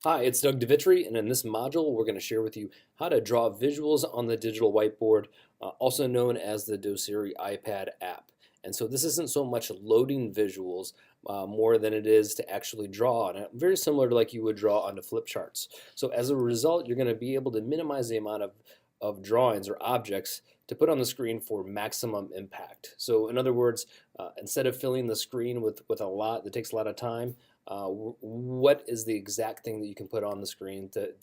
Hi, it's Doug DeVitri, and in this module, we're going to share with you how to draw visuals on the digital whiteboard, also known as the Doceri iPad app. And so this isn't so much loading visuals more than it is to actually draw on it, very similar to like you would draw onto flip charts. So as a result, you're going to be able to minimize the amount of drawings or objects to put on the screen for maximum impact. So in other words, instead of filling the screen with a lot that takes a lot of time, what is the exact thing that you can put on the screen to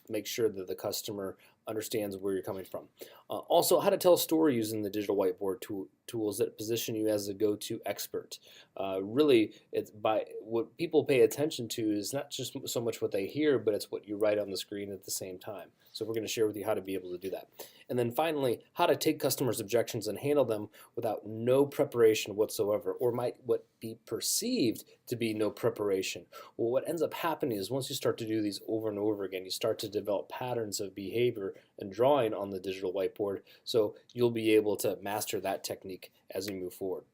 make sure that the customer understands where you're coming from. Also, how to tell a story using the digital whiteboard tools that position you as a go-to expert. Really, it's by what people pay attention to is not just so much what they hear, but it's what you write on the screen at the same time. So we're going to share with you how to be able to do that. And then finally, how to take customers' objections and handle them without no preparation whatsoever, or might what be perceived to be no preparation. Well, what ends up happening is once you start to do these over and over again, you start to develop patterns of behavior and drawing on the digital whiteboard, so you'll be able to master that technique as you move forward.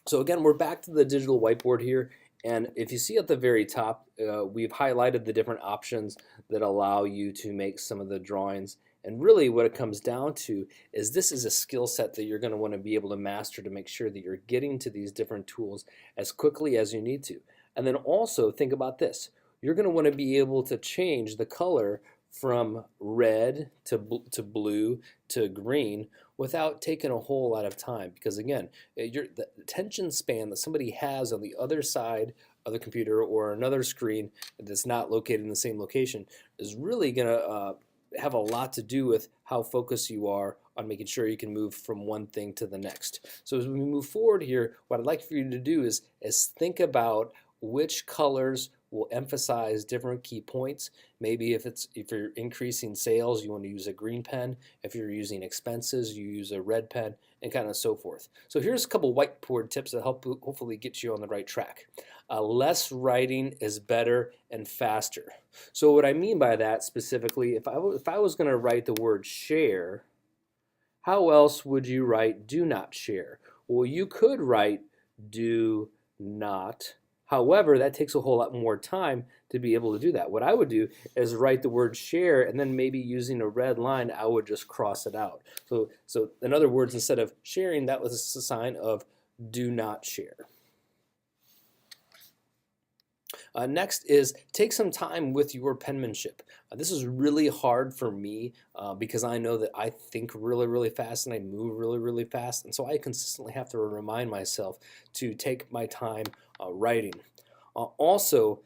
So again, we're back to the digital whiteboard here, and if you see at the very top, we've highlighted the different options that allow you to make some of the drawings. And really what it comes down to is this is a skill set that you're going to want to be able to master to make sure that you're getting to these different tools as quickly as you need to. And then also think about this. You're going to want to be able to change the color from red to blue to green without taking a whole lot of time, because again, the attention span that somebody has on the other side of the computer or another screen that's not located in the same location is really going to have a lot to do with how focused you are on making sure you can move from one thing to the next. So as we move forward here, what I'd like for you to do is think about which colors will emphasize different key points. Maybe if you're increasing sales, you want to use a green pen. If you're using expenses, you use a red pen, and kind of so forth. So here's a couple whiteboard tips that help hopefully get you on the right track. Less writing is better and faster. So what I mean by that specifically, if I was going to write the word share, how else would you write do not share? Well, you could write do not. However, that takes a whole lot more time to be able to do that. What I would do is write the word share, and then maybe using a red line, I would just cross it out. So in other words, instead of sharing, that was a sign of do not share. Next is take some time with your penmanship. This is really hard for me because I know that I think really, really fast and I move really, really fast. And so I consistently have to remind myself to take my time writing. Also,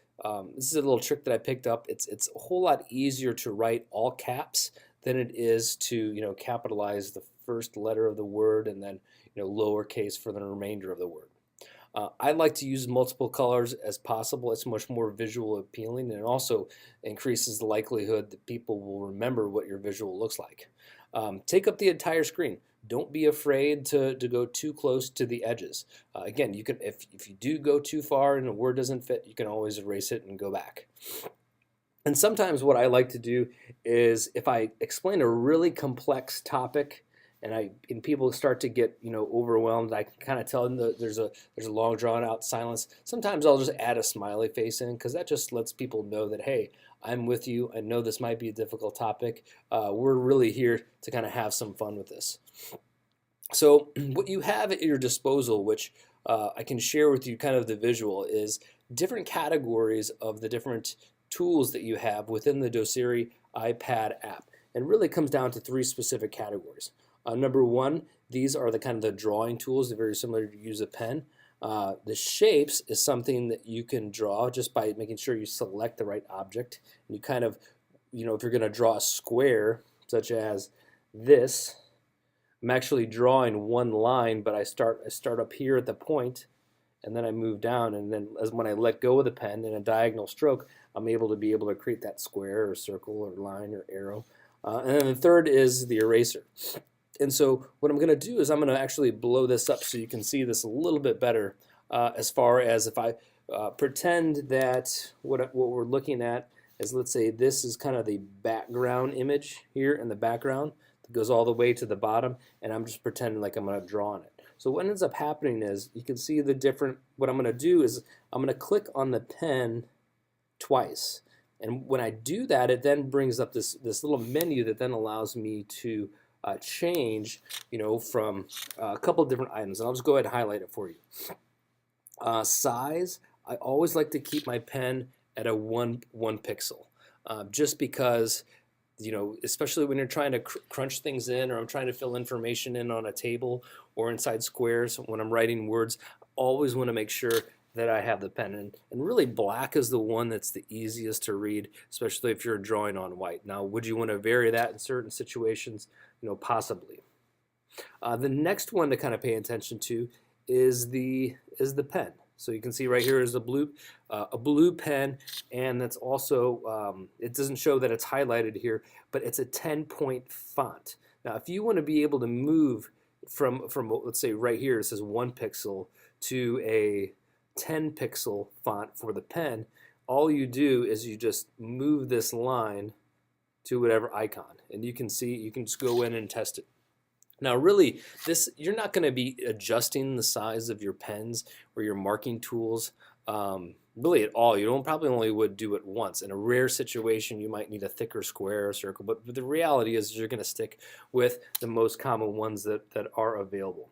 this is a little trick that I picked up. It's a whole lot easier to write all caps than it is to capitalize the first letter of the word and then lowercase for the remainder of the word. I like to use multiple colors as possible. It's much more visual appealing, and it also increases the likelihood that people will remember what your visual looks like. Take up the entire screen. Don't be afraid to go too close to the edges. Again, you can if you do go too far and a word doesn't fit, you can always erase it and go back. And sometimes what I like to do is if I explain a really complex topic and people start to get overwhelmed, I can kind of tell them that there's a long drawn out silence. Sometimes I'll just add a smiley face in because that just lets people know that, hey, I'm with you. I know this might be a difficult topic. We're really here to kind of have some fun with this. So what you have at your disposal, which I can share with you kind of the visual, is different categories of the different tools that you have within the Doceri iPad app. And really comes down to three specific categories. Number one, these are the kind of the drawing tools. They're very similar to use a pen. The shapes is something that you can draw just by making sure you select the right object. And you kind of, if you're going to draw a square, such as this, I'm actually drawing one line, but I start up here at the point, and then I move down, and then when I let go of the pen in a diagonal stroke, I'm able to create that square or circle or line or arrow. And then the third is the eraser. And so what I'm going to do is I'm going to actually blow this up so you can see this a little bit better as far as if I pretend that what we're looking at is, let's say this is kind of the background image here in the background that goes all the way to the bottom, and I'm just pretending like I'm going to draw on it. So what ends up happening is you can see the different, what I'm going to do is I'm going to click on the pen twice. And when I do that, it then brings up this little menu that then allows me to change, from a couple of different items. And I'll just go ahead and highlight it for you. Size, I always like to keep my pen at a one pixel, just because, especially when you're trying to crunch things in, or I'm trying to fill information in on a table or inside squares when I'm writing words, I always want to make sure that I have the pen. And really, black is the one that's the easiest to read, especially if you're drawing on white. Now, would you want to vary that in certain situations? Possibly. The next one to kind of pay attention to is the pen. So you can see right here is a blue pen, and that's also, it doesn't show that it's highlighted here, but it's a 10-point font. Now, if you want to be able to move from let's say right here it says 1 pixel to a 10 pixel font for the pen, all you do is you just move this line to whatever icon, and you can see, you can just go in and test it. Now, really, you're not going to be adjusting the size of your pens or your marking tools really at all. You probably only would do it once. In a rare situation, you might need a thicker square or circle, but the reality is you're going to stick with the most common ones that are available.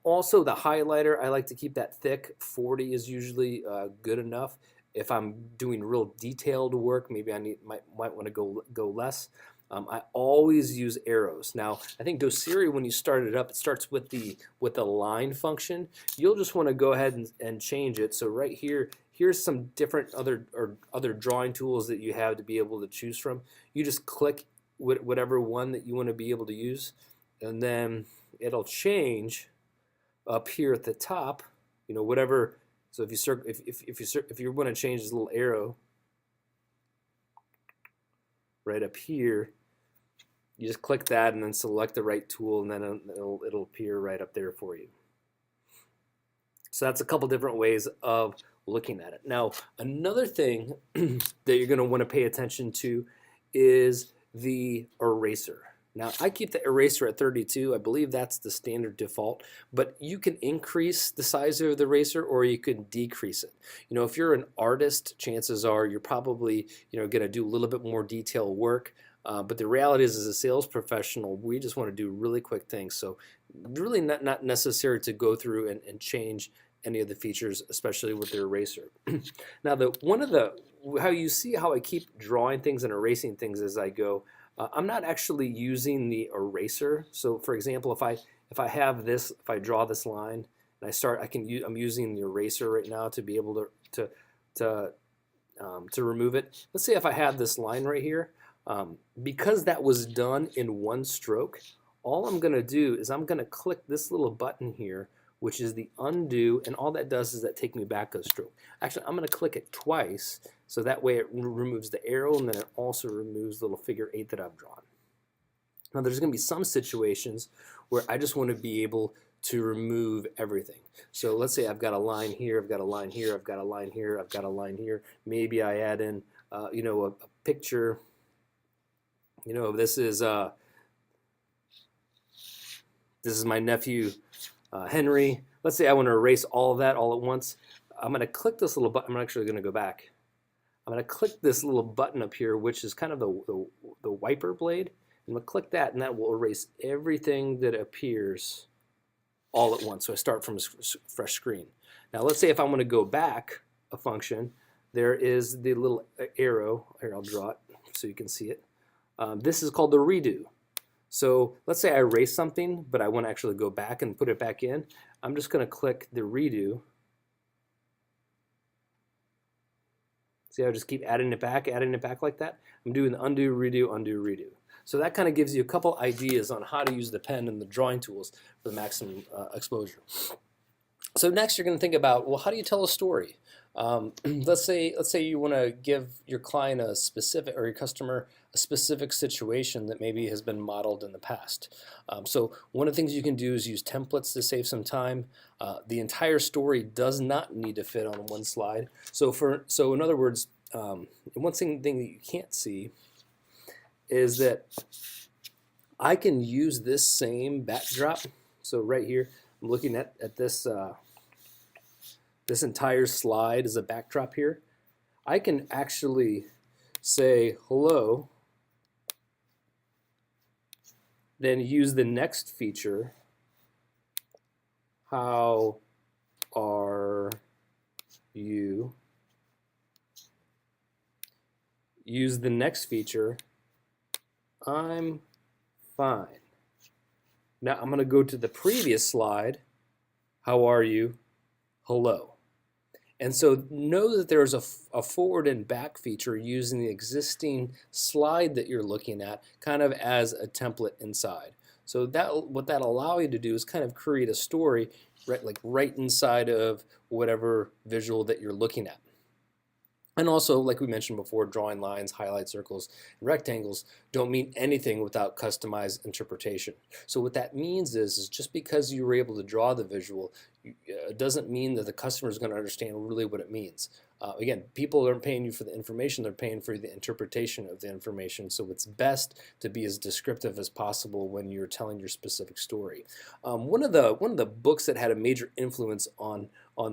Also, the highlighter, I like to keep that thick. 40 is usually good enough. If I'm doing real detailed work, maybe I might want to go less. I always use arrows. Now, I think Doceri, when you start it up, it starts with the line function. You'll just want to go ahead and change it. So right here, here's some different other drawing tools that you have to be able to choose from. You just click whatever one that you want to be able to use, and then it'll change up here at the top. Whatever. So if you want to change this little arrow right up here, you just click that and then select the right tool, and then it'll appear right up there for you. So that's a couple different ways of looking at it. Now, another thing that you're going to want to pay attention to is the eraser. Now, I keep the eraser at 32. I believe that's the standard default, but you can increase the size of the eraser, or you can decrease it. If you're an artist, chances are you're probably going to do a little bit more detailed work. But the reality is, as a sales professional, we just want to do really quick things. So really not necessary to go through and change any of the features, especially with the eraser. Now, how you see how I keep drawing things and erasing things as I go, I'm not actually using the eraser. So for example, if I have this, if I draw this line and I'm using the eraser right now to be able to remove it. Let's say if I have this line right here, because that was done in one stroke, all I'm going to do is I'm going to click this little button here, which is the undo, and all that does is that take me back a stroke. Actually, I'm going to click it twice, so that way it removes the arrow, and then it also removes the little figure 8 that I've drawn. Now, there's going to be some situations where I just want to be able to remove everything. So let's say I've got a line here, I've got a line here, I've got a line here, I've got a line here. Maybe I add in, a picture. This is my nephew Henry. Let's say I want to erase all of that all at once. I'm going to click this little button. I'm actually going to go back. I'm going to click this little button up here, which is kind of the wiper blade. I'm going to click that, and that will erase everything that appears all at once. So I start from a fresh screen. Now let's say if I want to go back a function, there is the little arrow. Here, I'll draw it so you can see it. This is called the redo. So let's say I erase something, but I want to actually go back and put it back in. I'm just going to click the redo. See how I just keep adding it back like that? I'm doing the undo, redo, undo, redo. So that kind of gives you a couple ideas on how to use the pen and the drawing tools for the maximum exposure. So next you're going to think about, well, how do you tell a story? Let's say you want to give your client a specific, or your customer a specific situation that maybe has been modeled in the past. So one of the things you can do is use templates to save some time. The entire story does not need to fit on one slide. So in other words, one thing that you can't see is that I can use this same backdrop. So right here, I'm looking at this this entire slide as a backdrop here. I can actually say hello, then use the next feature, how are you? Use the next feature, I'm fine. Now I'm going to go to the previous slide, how are you? Hello. And so know that there's a forward and back feature using the existing slide that you're looking at kind of as a template inside. So what that'll allow you to do is kind of create a story right inside of whatever visual that you're looking at. And also, like we mentioned before, drawing lines, highlight circles, and rectangles don't mean anything without customized interpretation. So what that means is just because you were able to draw the visual, it doesn't mean that the customer is going to understand really what it means. Again, people aren't paying you for the information, they're paying for the interpretation of the information. So it's best to be as descriptive as possible when you're telling your specific story. One of the books that had a major influence on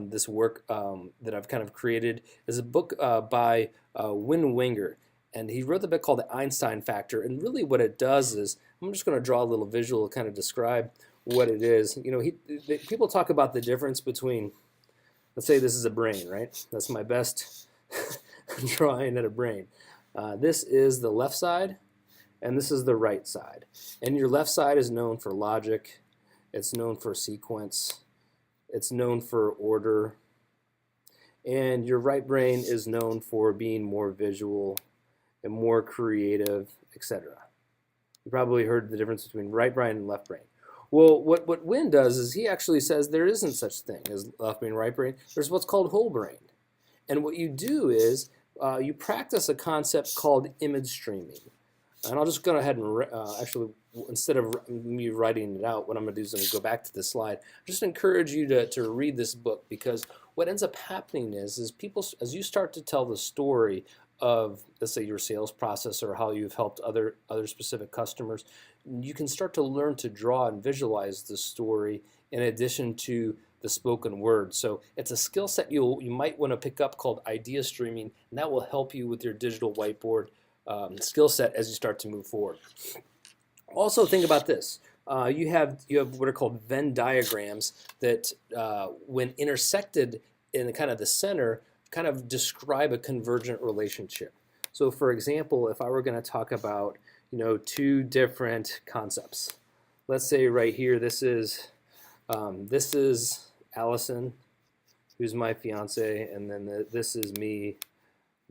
this work that I've kind of created is a book by Win Winger. And he wrote the book called The Einstein Factor. And really what it does is, I'm just going to draw a little visual to kind of describe what it is. You know, people talk about the difference between, let's say this is a brain, right? That's my best drawing at a brain. This is the left side, and this is the right side. And your left side is known for logic. It's known for sequence. It's known for order. And your right brain is known for being more visual and more creative, etc. You probably heard the difference between right brain and left brain. Well, what Wynn does is he actually says there isn't such thing as left brain, right brain. There's what's called whole brain. And what you do is you practice a concept called image streaming. And I'll just go ahead and actually, instead of me writing it out, what I'm going to do is I'm going to go back to the slide. Just encourage you to read this book, because what ends up happening is people, as you start to tell the story of, let's say, your sales process or how you've helped other specific customers, you can start to learn to draw and visualize the story in addition to the spoken word. So it's a skill set you might want to pick up called idea streaming, and that will help you with your digital whiteboard skill set as you start to move forward. Also, think about this. You have what are called Venn diagrams that, when intersected in kind of the center, kind of describe a convergent relationship. So, for example, if I were going to talk about, two different concepts. Let's say right here, this is Allison, who's my fiance, and then this is me,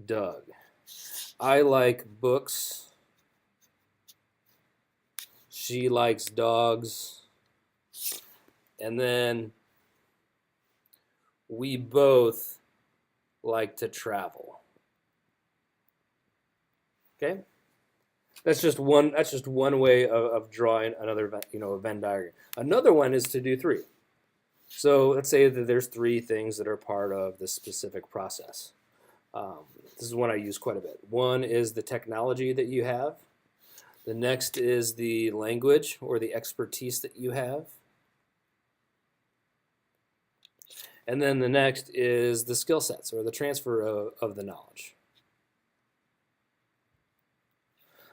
Doug. I like books. She likes dogs. And then we both like to travel. Okay? That's just one way of drawing another, a Venn diagram. Another one is to do three. So let's say that there's three things that are part of this specific process. This is one I use quite a bit. One is the technology that you have. The next is the language or the expertise that you have. And then the next is the skill sets or the transfer of the knowledge.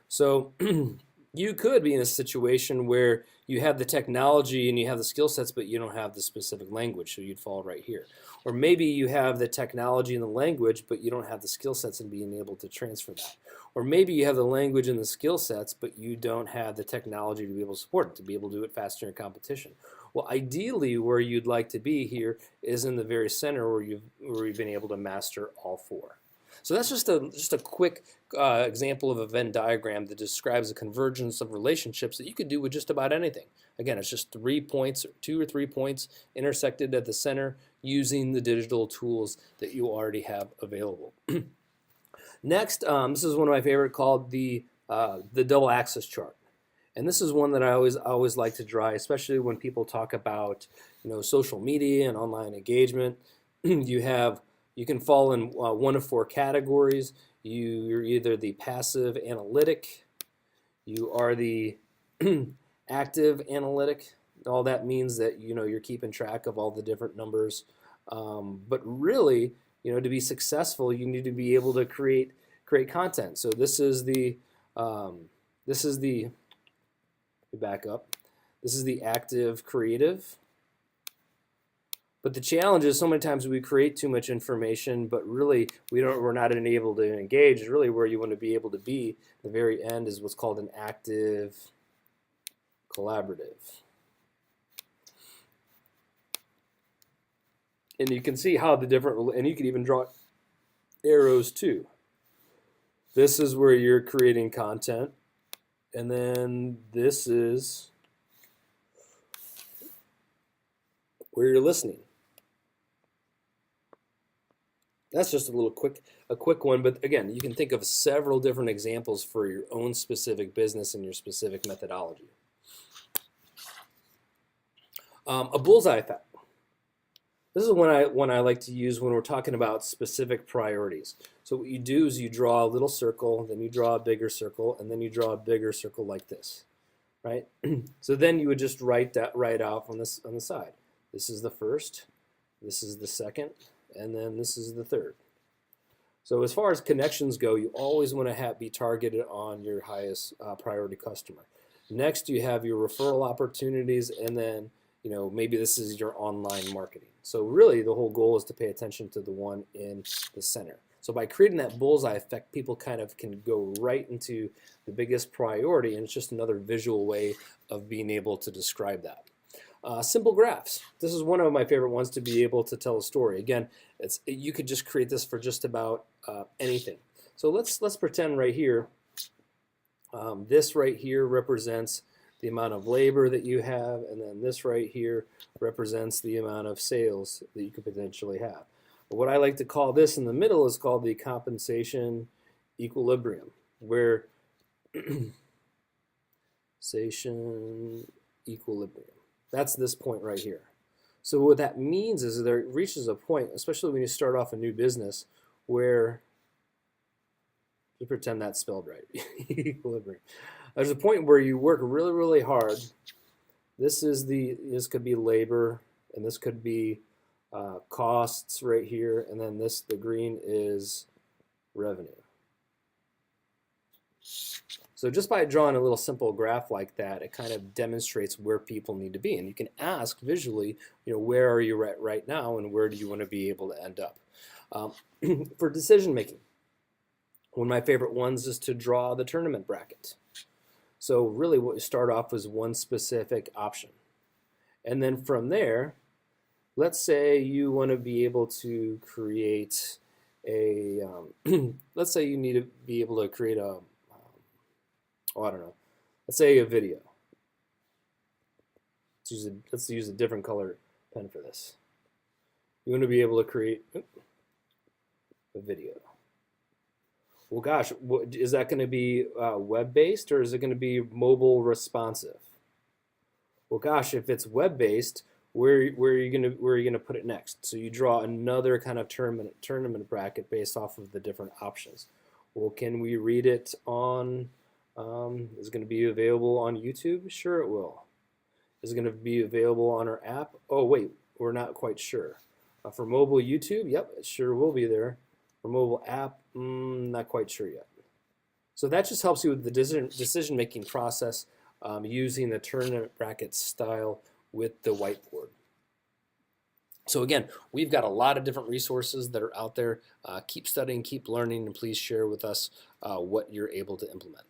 So you could be in a situation where you have the technology and you have the skill sets, but you don't have the specific language, so you'd fall right here. Or maybe you have the technology and the language, but you don't have the skill sets and being able to transfer that. Or maybe you have the language and the skill sets, but you don't have the technology to be able to support it, to be able to do it faster in competition. Well, ideally, where you'd like to be here is in the very center where you've been able to master all four. So that's just a quick example of a Venn diagram that describes a convergence of relationships that you could do with just about anything. Again, it's just 3 points, 2 or 3 points intersected at the center using the digital tools that you already have available. Next, this is one of my favorite, called the double axis chart. And this is one that I always like to draw, especially when people talk about social media and online engagement. You can fall in one of 4 categories. You're either the passive analytic, you are the active analytic. All that means that you're keeping track of all the different numbers. But really, to be successful, you need to be able to create create content. So this is the back up. This is the active creative. But the challenge is so many times we create too much information, but really we're not able to engage. Really where you want to be able to be, the very end is what's called an active collaborative. And you can see how the different, and you can even draw arrows too. This is where you're creating content, and then this is where you're listening. That's just a quick one, but again, you can think of several different examples for your own specific business and your specific methodology. A bullseye effect. This is one I like to use when we're talking about specific priorities. So what you do is you draw a little circle, then you draw a bigger circle, and then you draw a bigger circle like this, right? So then you would just write out on the side. This is the first, this is the second, and then this is the third. So as far as connections go, you always want to be targeted on your highest priority customer. Next, you have your referral opportunities, and then maybe this is your online marketing. So really the whole goal is to pay attention to the one in the center. So by creating that bullseye effect, people kind of can go right into the biggest priority, and it's just another visual way of being able to describe that. Simple graphs. This is one of my favorite ones to be able to tell a story. Again, you could just create this for just about anything. So let's pretend right here, this right here represents the amount of labor that you have, and then this right here represents the amount of sales that you could potentially have. But what I like to call this in the middle is called the compensation equilibrium, where compensation equilibrium. That's this point right here. So what that means is there reaches a point, especially when you start off a new business, where, just pretend that's spelled right, equilibrium. There's a point where you work really, really hard. This could be labor, and this could be costs right here, and then the green is revenue. So just by drawing a little simple graph like that, it kind of demonstrates where people need to be, and you can ask visually, where are you at right now, and where do you want to be able to end up? For decision making, one of my favorite ones is to draw the tournament bracket. So really what you start off with is one specific option. And then from there, let's say you want to be able to create a, let's say you need to be able to create a, I don't know, let's say a video. Let's use a different color pen for this. You want to be able to create a video. Well, gosh, is that going to be web-based, or is it going to be mobile responsive? Well, gosh, if it's web-based, where are you going to put it next? So you draw another kind of tournament bracket based off of the different options. Well, can we read it on? Is it going to be available on YouTube? Sure, it will. Is it going to be available on our app? Oh, wait, we're not quite sure. For mobile YouTube, yep, it sure will be there. For mobile app, not quite sure yet. So that just helps you with the decision-making process using the tournament bracket style with the whiteboard. So again, we've got a lot of different resources that are out there. Keep studying, keep learning, and please share with us what you're able to implement.